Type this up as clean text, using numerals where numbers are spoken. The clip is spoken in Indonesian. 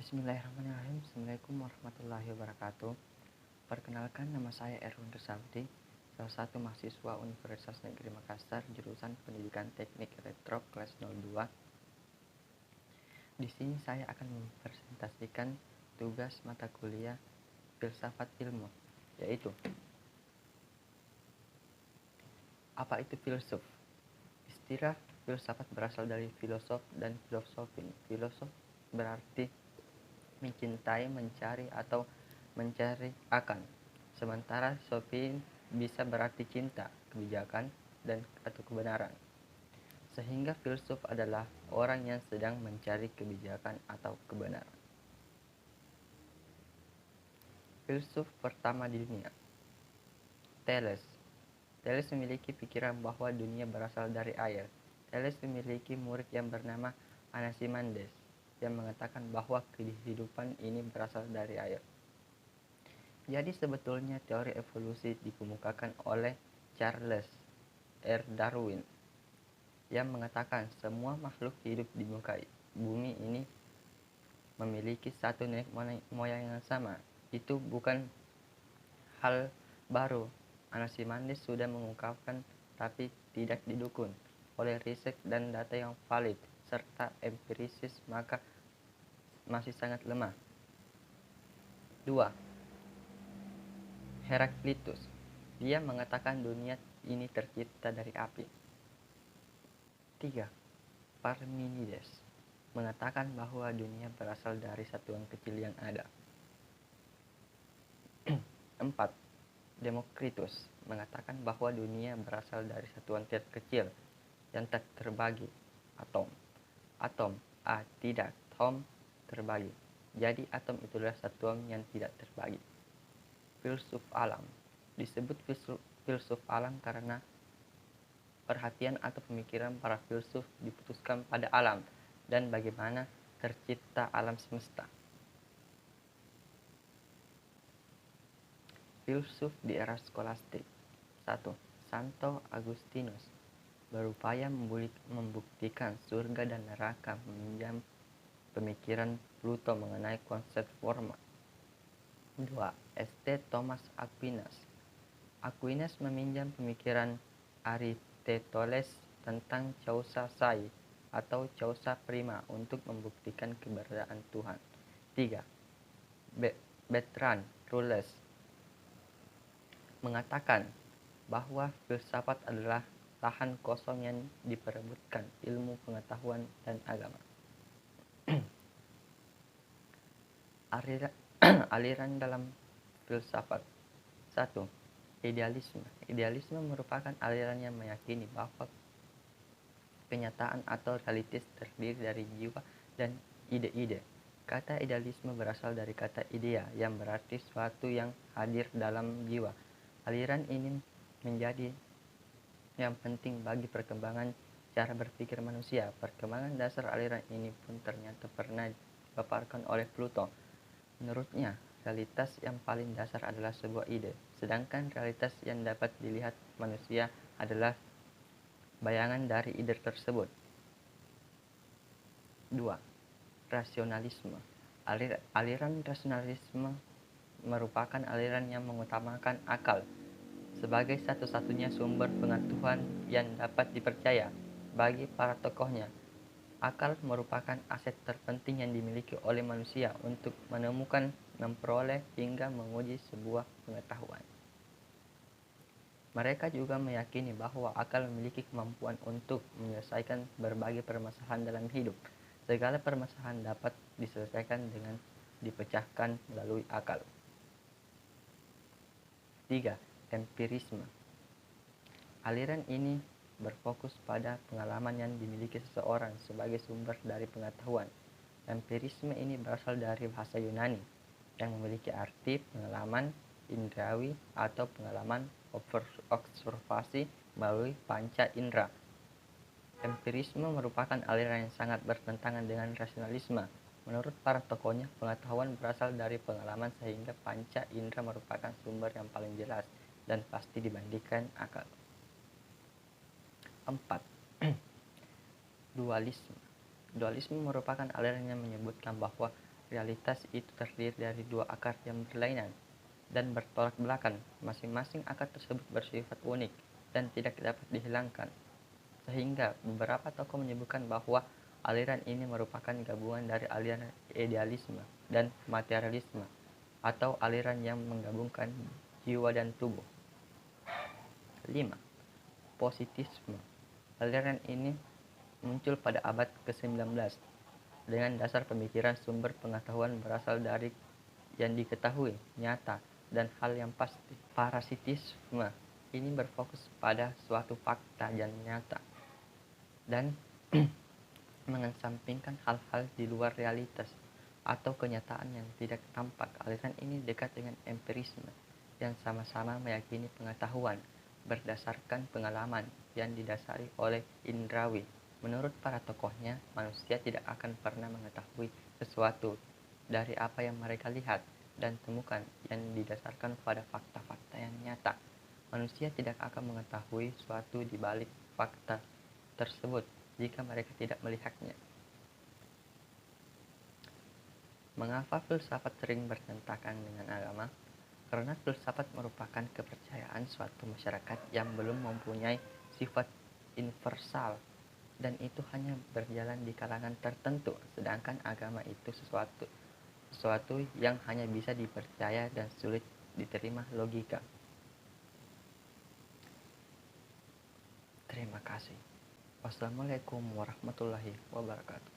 Bismillahirrahmanirrahim. Assalamualaikum warahmatullahi wabarakatuh. Perkenalkan, nama saya Erwin Resabdi, salah satu mahasiswa Universitas Negeri Makassar, jurusan Pendidikan Teknik Elektro kelas 02. Di sini saya akan mempresentasikan tugas mata kuliah Filsafat Ilmu, yaitu apa itu filsuf? Istilah filsafat berasal dari filosof dan filosofin. Filosof berarti mencintai, mencari, atau mencari akan. Sementara sofin bisa berarti cinta, kebijakan, dan atau kebenaran. Sehingga filsuf adalah orang yang sedang mencari kebijakan atau kebenaran. Filsuf pertama di dunia, Thales. Thales memiliki pikiran bahwa dunia berasal dari air. Thales memiliki murid yang bernama Anaximenes yang mengatakan bahwa kehidupan ini berasal dari air. Jadi sebetulnya teori evolusi dikemukakan oleh Charles R. Darwin yang mengatakan semua makhluk hidup di muka bumi ini memiliki satu nenek moyang yang sama. Itu bukan hal baru. Anaximenes sudah mengungkapkan, tapi tidak didukung oleh riset dan data yang valid serta empirisis, maka masih sangat lemah. 2. Heraklitus. Dia mengatakan dunia ini tercipta dari api. 3. Parmenides mengatakan bahwa dunia berasal dari satuan kecil yang ada. 4. Demokritus mengatakan bahwa dunia berasal dari satuan terkecil yang tak terbagi, atom. Atom, tidak, atom terbagi. Jadi atom itulah satuan yang tidak terbagi. Filsuf alam. Disebut filsuf alam karena perhatian atau pemikiran para filsuf diputuskan pada alam dan bagaimana tercipta alam semesta. Filsuf di era skolastik. 1. Santo Agustinus berupaya membuktikan surga dan neraka meminjam pemikiran Plato mengenai konsep forma. 2. St. Thomas Aquinas. Aquinas meminjam pemikiran Aristoteles tentang causa sai atau causa prima untuk membuktikan keberadaan Tuhan. 3. Bertrand Russell mengatakan bahwa filsafat adalah lahan kosong yang diperebutkan ilmu, pengetahuan, dan agama. Aliran dalam filsafat. 1. Idealisme. Idealisme merupakan aliran yang meyakini bahwa kenyataan atau realitas terdiri dari jiwa dan ide-ide. Kata idealisme berasal dari kata idea yang berarti sesuatu yang hadir dalam jiwa. Aliran ini menjadi yang penting bagi perkembangan cara berpikir manusia. Perkembangan dasar aliran ini pun ternyata pernah dipaparkan oleh Plato. Menurutnya, realitas yang paling dasar adalah sebuah ide, sedangkan realitas yang dapat dilihat manusia adalah bayangan dari ide tersebut. 2. Rasionalisme. Aliran rasionalisme merupakan aliran yang mengutamakan akal sebagai satu-satunya sumber pengetahuan yang dapat dipercaya. Bagi para tokohnya, akal merupakan aset terpenting yang dimiliki oleh manusia untuk menemukan, memperoleh, hingga menguji sebuah pengetahuan. Mereka juga meyakini bahwa akal memiliki kemampuan untuk menyelesaikan berbagai permasalahan dalam hidup. Segala permasalahan dapat diselesaikan dengan dipecahkan melalui akal. 3. Empirisme. Aliran ini berfokus pada pengalaman yang dimiliki seseorang sebagai sumber dari pengetahuan. Empirisme ini berasal dari bahasa Yunani yang memiliki arti pengalaman indrawi atau pengalaman observasi melalui panca indera. Empirisme merupakan aliran yang sangat bertentangan dengan rasionalisme. Menurut para tokohnya, pengetahuan berasal dari pengalaman sehingga panca indera merupakan sumber yang paling jelas dan pasti dibandingkan akal. 4. Dualisme. Dualisme merupakan aliran yang menyebutkan bahwa realitas itu terdiri dari dua akar yang berlainan dan bertolak belakang. Masing-masing akar tersebut bersifat unik dan tidak dapat dihilangkan, sehingga beberapa tokoh menyebutkan bahwa aliran ini merupakan gabungan dari aliran idealisme dan materialisme, atau aliran yang menggabungkan jiwa dan tubuh. 5. Positisme. Aliran ini muncul pada abad ke-19 dengan dasar pemikiran sumber pengetahuan berasal dari yang diketahui, nyata, dan hal yang pasti. Parasitisme ini berfokus pada suatu fakta yang nyata dan mengesampingkan hal-hal di luar realitas atau kenyataan yang tidak tampak. Aliran ini dekat dengan empirisme, yang sama-sama meyakini pengetahuan berdasarkan pengalaman yang didasari oleh indrawi. Menurut para tokohnya, manusia tidak akan pernah mengetahui sesuatu dari apa yang mereka lihat dan temukan yang didasarkan pada fakta-fakta yang nyata. Manusia tidak akan mengetahui suatu di balik fakta tersebut jika mereka tidak melihatnya. Mengapa filsafat sering bertentangan dengan agama? Karena filsafat merupakan kepercayaan suatu masyarakat yang belum mempunyai sifat universal, dan itu hanya berjalan di kalangan tertentu, sedangkan agama itu sesuatu yang hanya bisa dipercaya dan sulit diterima logika. Terima kasih. Wassalamualaikum warahmatullahi wabarakatuh.